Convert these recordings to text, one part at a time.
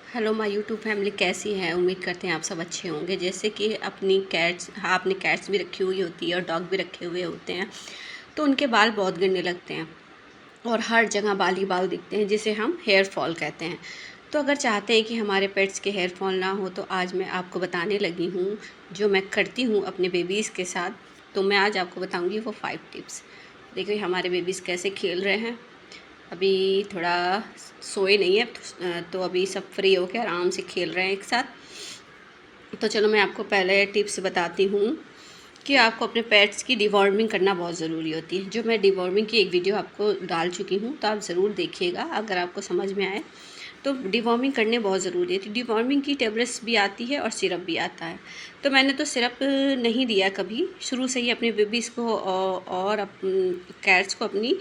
Hello my YouTube family, कैसी है? उम्मीद करते हैं आप सब अच्छे होंगे। जैसे कि अपनी कैट्स, हाँ, अपनी कैट्स भी रखी हुई होती है और डॉग भी रखे हुए होते हैं, तो उनके बाल बहुत गिरने लगते हैं और हर जगह बाल ही बाल दिखते हैं, जिसे हम हेयर फॉल कहते हैं। तो अगर चाहते हैं कि हमारे पेट्स के हेयर फॉल ना हो, तो आज मैं आपको बताने लगी हूँ जो मैं करती हूँ अपने बेबीज़ के साथ। तो मैं आज आपको बताऊँगी वो 5 टिप्स। देखिए हमारे बेबीज़ कैसे खेल रहे हैं। अभी थोड़ा सोए नहीं है, तो अभी सब फ्री होकर आराम से खेल रहे हैं एक साथ। तो चलो मैं आपको पहले टिप्स बताती हूँ कि आपको अपने पेट्स की डिवॉर्मिंग करना बहुत ज़रूरी होती है। जो मैं डिवॉर्मिंग की एक वीडियो आपको डाल चुकी हूँ, तो आप ज़रूर देखिएगा अगर आपको समझ में आए। तो डिवॉर्मिंग करने बहुत ज़रूरी है। तो डिवॉर्मिंग की टेबलेट्स भी आती है और सिरप भी आता है। तो मैंने तो सिरप नहीं दिया कभी, शुरू से ही अपने बेबीज़ को और कैट्स को अपनी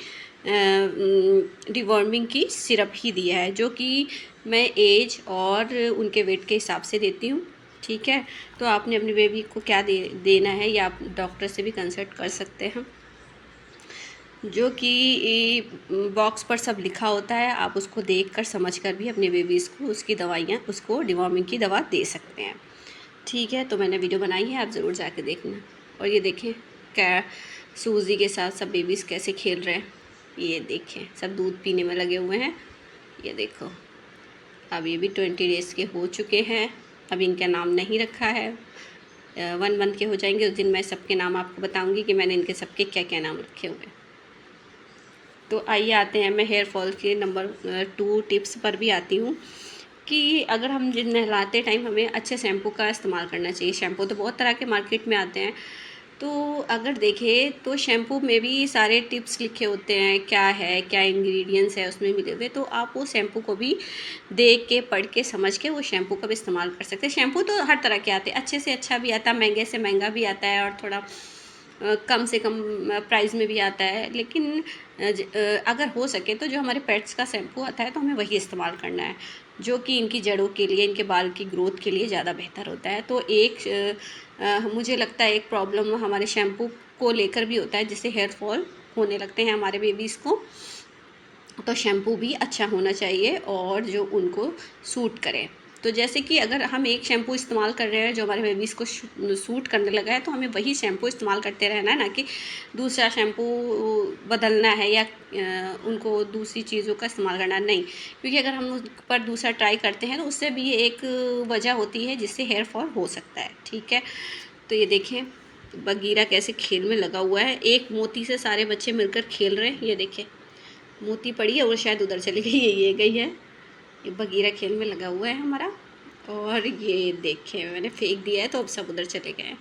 डिवॉर्मिंग की सिरप ही दिया है, जो कि मैं एज और उनके वेट के हिसाब से देती हूँ। ठीक है, तो आपने अपने बेबी को क्या देना है, या आप डॉक्टर से भी कंसल्ट कर सकते हैं, जो कि बॉक्स पर सब लिखा होता है। आप उसको देखकर समझकर भी अपने बेबीज़ को उसकी दवाइयाँ, उसको डिवॉर्मिंग की दवा दे सकते हैं। ठीक है, तो मैंने वीडियो बनाई है, आप ज़रूर जाके देखना। और ये देखें क्या सूजी के साथ सब बेबीज़ कैसे खेल रहे हैं। ये देखें सब दूध पीने में लगे हुए हैं। ये देखो, अब ये भी 20 डेज़ के हो चुके हैं। अभी इनका नाम नहीं रखा है। 1 मंथ के हो जाएंगे उस दिन मैं सबके नाम आपको बताऊंगी कि मैंने इनके सबके क्या क्या नाम रखे हुए हैं। तो आइए आते हैं, मैं हेयर फॉल के नंबर 2 टिप्स पर भी आती हूँ कि अगर हम जिन नहलाते टाइम हमें अच्छे शैम्पू का इस्तेमाल करना चाहिए। शैम्पू तो बहुत तरह के मार्केट में आते हैं, तो अगर देखें तो शैम्पू में भी सारे टिप्स लिखे होते हैं, क्या है, क्या इंग्रेडिएंट्स है उसमें मिले हुए। तो आप वो शैम्पू को भी देख के, पढ़ के, समझ के वो शैम्पू का भी इस्तेमाल कर सकते हैं। शैम्पू तो हर तरह के आते हैं, अच्छे से अच्छा भी आता है, महंगे से महंगा भी आता है, और थोड़ा कम से कम प्राइस में भी आता है। लेकिन अगर हो सके तो जो हमारे पेट्स का शैम्पू आता है तो हमें वही इस्तेमाल करना है, जो कि इनकी जड़ों के लिए, इनके बाल की ग्रोथ के लिए ज़्यादा बेहतर होता है। तो मुझे लगता है एक प्रॉब्लम हमारे शैम्पू को लेकर भी होता है, जिससे हेयर फॉल होने लगते हैं हमारे बेबीज़ को। तो शैम्पू भी अच्छा होना चाहिए और जो उनको सूट करे। तो जैसे कि अगर हम एक शैम्पू इस्तेमाल कर रहे हैं जो हमारे बेबीज़ को सूट करने लगा है, तो हमें वही शैम्पू इस्तेमाल करते रहना है, ना कि दूसरा शैम्पू बदलना है या उनको दूसरी चीज़ों का इस्तेमाल करना नहीं। क्योंकि अगर हम उस पर दूसरा ट्राई करते हैं तो उससे भी एक वजह होती है जिससे हेयर फॉल हो सकता है। ठीक है, तो ये देखें बगीरा कैसे खेल में लगा हुआ है। एक मोती से सारे बच्चे मिलकर खेल रहे हैं। ये देखें मोती पड़ी है और शायद उधर चली गई है, ये गई है। ये बगीरा खेल में लगा हुआ है हमारा। और ये देखें मैंने फेंक दिया है तो अब सब उधर चले गए हैं।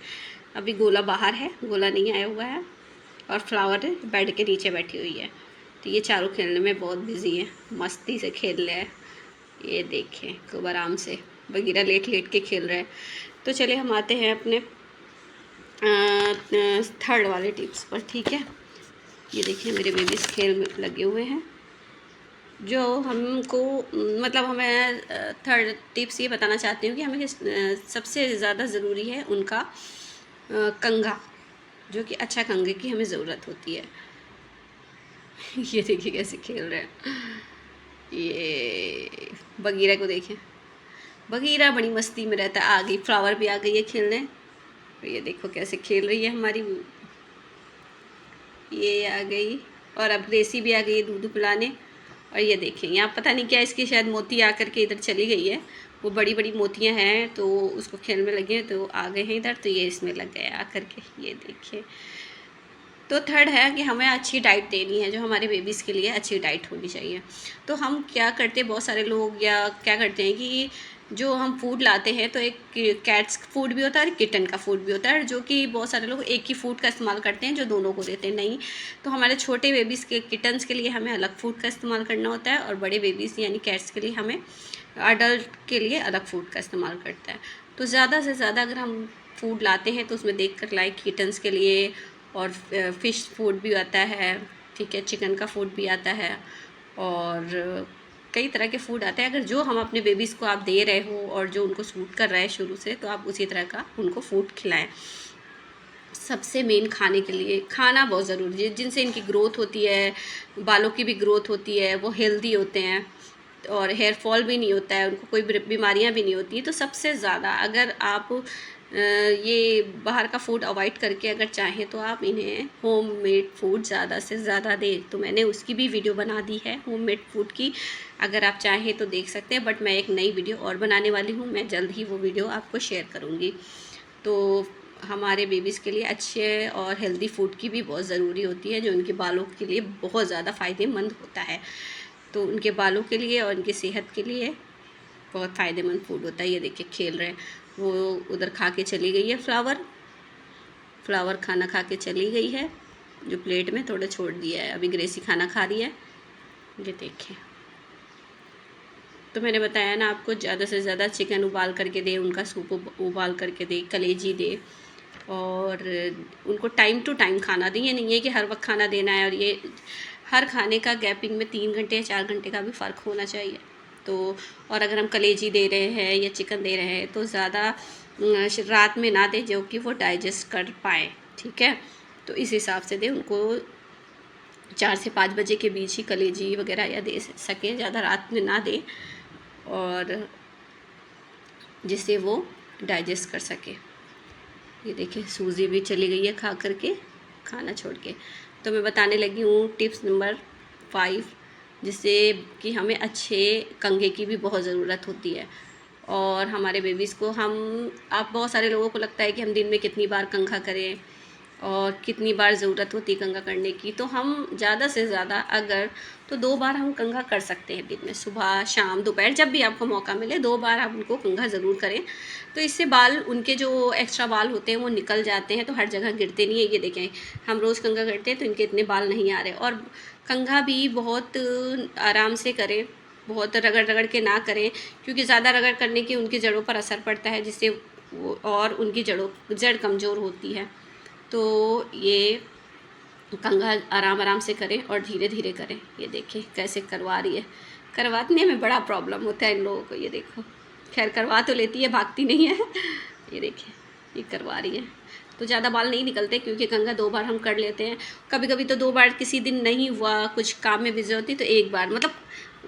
अभी गोला बाहर है, गोला नहीं आया हुआ है। और फ्लावर बेड के नीचे बैठी हुई है। तो ये चारों खेलने में बहुत बिजी है, मस्ती से खेल रहे हैं। ये देखें खूब आराम से बगीरा लेट लेट के खेल रहे हैं। तो चले हम आते हैं अपने थर्ड वाले टिप्स पर। ठीक है, ये देखिए मेरे बेबीज खेल में लगे हुए हैं। जो हमको मतलब हमें थर्ड टिप्स ये बताना चाहती हूँ कि हमें सबसे ज़्यादा ज़रूरी है उनका कंघा, जो कि अच्छा कंघे की हमें ज़रूरत होती है। ये देखिए कैसे खेल रहे हैं। ये बगीरा को देखें, बगीरा बड़ी मस्ती में रहता है। आ गई, फ्लावर भी आ गई है खेलने। ये देखो कैसे खेल रही है हमारी, ये आ गई। और अब ग्रेसी भी आ गई है दूध पिलाने। और ये देखें यहाँ पता नहीं क्या इसकी शायद मोती आकर के इधर चली गई है। वो बड़ी बड़ी मोतियाँ हैं तो उसको खेल में लगे हैं तो आ गए हैं इधर, तो ये इसमें लग गए आकर के। ये देखिए, तो थर्ड है कि हमें अच्छी डाइट देनी है, जो हमारे बेबीज़ के लिए अच्छी डाइट होनी चाहिए। तो हम क्या करते हैं, बहुत सारे लोग या क्या करते हैं कि जो हम फूड लाते हैं तो एक कैट्स फूड भी होता है और किटन का फूड भी होता है, जो कि बहुत सारे लोग एक ही फूड का इस्तेमाल करते हैं जो दोनों को देते हैं। नहीं, तो हमारे छोटे बेबीज़ के किटन्स के लिए हमें अलग फूड का इस्तेमाल करना होता है, और बड़े बेबीज़ यानी कैट्स के लिए हमें अडल्ट के लिए अलग फूड का इस्तेमाल करता है। तो ज़्यादा से ज़्यादा अगर हम फूड लाते हैं तो उसमें देख कर लाइक किटन्स के लिए, और फ़िश फूड भी आता है। ठीक है, चिकन का फूड भी आता है, और कई तरह के फूड आते हैं। अगर जो हम अपने बेबीज़ को आप दे रहे हो और जो उनको सूट कर रहा है शुरू से, तो आप उसी तरह का उनको फूड खिलाएं। सबसे मेन खाने के लिए खाना बहुत ज़रूरी है, जिनसे इनकी ग्रोथ होती है, बालों की भी ग्रोथ होती है, वो हेल्दी होते हैं। और हेयर फॉल भी नहीं होता है, उनको कोई बीमारियां भी नहीं होती। तो सबसे ज़्यादा अगर आप ये बाहर का फूड अवॉइड करके अगर चाहें तो आप इन्हें होममेड फूड ज़्यादा से ज़्यादा दें। तो मैंने उसकी भी वीडियो बना दी है होममेड फूड की, अगर आप चाहें तो देख सकते हैं। बट मैं एक नई वीडियो और बनाने वाली हूँ, मैं जल्द ही वो वीडियो आपको शेयर करूँगी। तो हमारे बेबीज़ के लिए अच्छे और हेल्दी फूड की भी बहुत ज़रूरी होती है, जो उनके बालों के लिए बहुत ज़्यादा फ़ायदेमंद होता है। तो उनके बालों के लिए और उनकी सेहत के लिए बहुत फ़ायदेमंद फूड होता है। ये देखिए खेल रहे हैं, वो उधर खा के चली गई है फ्लावर खाना खा के चली गई है, जो प्लेट में थोड़ा छोड़ दिया है। अभी ग्रेसी खाना खा रही है, ये देखिए। तो मैंने बताया ना आपको, ज़्यादा से ज़्यादा चिकन उबाल करके दे, उनका सूप उबाल करके दे, कलेजी दे, और उनको टाइम टू टाइम खाना दें। ये नहीं है कि हर वक्त खाना देना है, और ये हर खाने का गैपिंग में 3 घंटे या 4 घंटे का भी फ़र्क होना चाहिए। तो और अगर हम कलेजी दे रहे हैं या चिकन दे रहे हैं तो ज़्यादा रात में ना दें, जो कि वो डाइजेस्ट कर पाएँ, ठीक है। तो इस हिसाब से दें उनको, 4 से 5 बजे के बीच ही कलेजी वगैरह या दे सकें, ज़्यादा रात में ना दें, और जिससे वो डाइजेस्ट कर सके। ये देखिए सूजी भी चली गई है खा करके, खाना छोड़ के। तो मैं बताने लगी हूँ टिप्स नंबर 5, जिससे कि हमें अच्छे कंघे की भी बहुत ज़रूरत होती है। और हमारे बेबीज़ को आप बहुत सारे लोगों को लगता है कि हम दिन में कितनी बार कंघा करें और कितनी बार ज़रूरत होती है कंघा करने की। तो हम ज़्यादा से ज़्यादा अगर तो 2 बार हम कंघा कर सकते हैं दिन में, सुबह शाम दोपहर, जब भी आपको मौका मिले 2 बार आप उनको कंघा ज़रूर करें। तो इससे बाल, उनके जो एक्स्ट्रा बाल होते हैं वो निकल जाते हैं, तो हर जगह गिरते नहीं है। ये देखें, हम रोज़ कंघा करते हैं तो इनके इतने बाल नहीं आ रहे। और कंघा भी बहुत आराम से करें, बहुत रगड़ रगड़ के ना करें, क्योंकि ज़्यादा रगड़ करने की उनकी जड़ों पर असर पड़ता है, जिससे वो और उनकी जड़ कमज़ोर होती है। तो ये कंघा आराम आराम से करें और धीरे धीरे करें। ये देखिए कैसे करवा रही है, करवाने में बड़ा प्रॉब्लम होता है इन लोगों को। ये देखो, खैर करवा तो लेती है, भागती नहीं है। ये देखिए, ये करवा रही है। तो ज़्यादा बाल नहीं निकलते, क्योंकि कंघा 2 बार हम कर लेते हैं। कभी कभी तो 2 बार, किसी दिन नहीं हुआ, कुछ काम में बिजी होती, तो 1 बार मतलब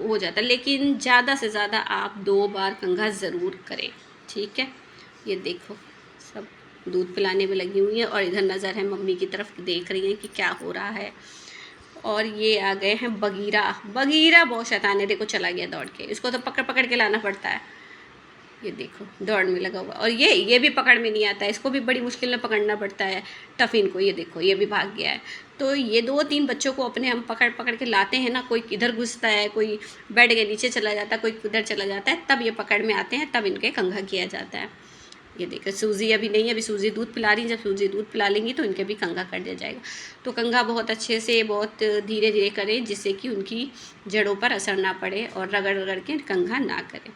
हो जाता है। लेकिन ज़्यादा से ज़्यादा आप 2 बार कंघा ज़रूर करें, ठीक है। ये देखो सब दूध पिलाने में लगी हुई है, और इधर नज़र है मम्मी की तरफ, देख रही हैं कि क्या हो रहा है। और ये आ गए हैं बगीरा बहुत शैतान है, देखो चला गया दौड़ के, इसको तो पकड़ पकड़ के लाना पड़ता है। ये देखो दौड़ में लगा हुआ, और ये भी पकड़ में नहीं आता है, इसको भी बड़ी मुश्किल में पकड़ना पड़ता है टफिन को। ये देखो ये भी भाग गया है। तो ये 2-3 बच्चों को अपने हम पकड़ पकड़ के लाते हैं ना, कोई इधर घुसता है, कोई बेड के नीचे चला जाता है, कोई उधर चला जाता है, तब ये पकड़ में आते हैं, तब इनके कंघा किया जाता है। ये देखो सूजी अभी नहीं है, अभी सूजी दूध पिला रही है, जब सूजी दूध पिला लेंगी तो इनके भी कंघा कर दिया जाएगा। तो कंघा बहुत अच्छे से, बहुत धीरे धीरे करें, जिससे कि उनकी जड़ों पर असर ना पड़े, और रगड़ रगड़ के कंघा ना करें।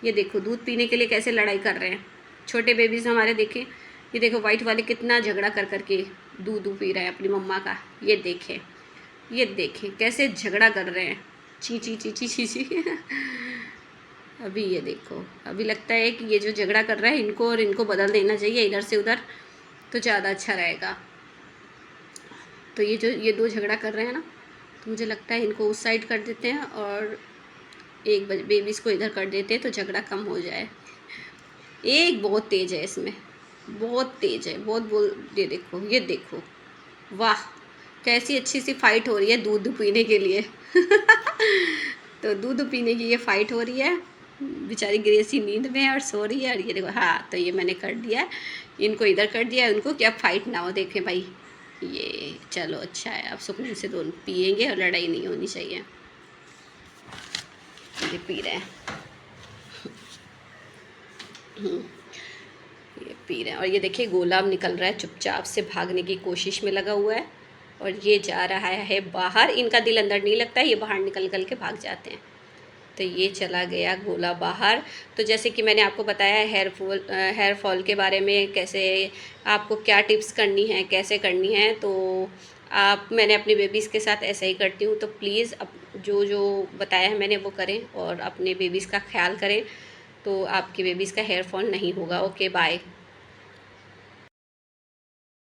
ये देखो दूध पीने के लिए कैसे लड़ाई कर रहे हैं छोटे बेबीज़ हमारे, देखें। ये देखो वाइट वाले कितना झगड़ा कर करके दूध पी रहे हैं अपनी मम्मा का। ये देखें कैसे झगड़ा कर रहे हैं, ची ची ची ची ची ची। अभी ये देखो, अभी लगता है कि ये जो झगड़ा कर रहा है इनको बदल देना चाहिए इधर से उधर, तो ज़्यादा अच्छा रहेगा। तो ये 2 झगड़ा कर रहे हैं ना, तो मुझे लगता है इनको उस साइड कर देते हैं, और एक बेबीज़ को इधर कर देते हैं, तो झगड़ा कम हो जाए। एक बहुत तेज़ है इसमें, बहुत तेज़ है, बहुत बोल। ये देखो वाह, कैसी अच्छी सी फाइट हो रही है दूध पीने के लिए। तो दूध पीने की ये फाइट हो रही है, बेचारी ग्रेसी नींद में है और सो रही है। और ये देखो, हाँ तो ये मैंने कर दिया है, इनको इधर कर दिया है, उनको क्या फाइट ना हो। देखें भाई, ये चलो अच्छा है, अब सुकून से दोनों पिएंगे और लड़ाई नहीं होनी चाहिए। ये पी रहे हैं, ये पी रहे हैं। और ये देखिए गोला निकल रहा है, चुपचाप से भागने की कोशिश में लगा हुआ है, और ये जा रहा है बाहर। इनका दिल अंदर नहीं लगता है, ये बाहर निकल के भाग जाते हैं। तो ये चला गया गोला बाहर। तो जैसे कि मैंने आपको बताया हेयर फॉल के बारे में, कैसे आपको क्या टिप्स करनी है, कैसे करनी है, तो मैंने अपने बेबीज़ के साथ ऐसा ही करती हूँ। तो प्लीज़ अब जो बताया है मैंने वो करें, और अपने बेबीज़ का ख्याल करें, तो आपके बेबीज़ का हेयर फॉल नहीं होगा। Okay bye.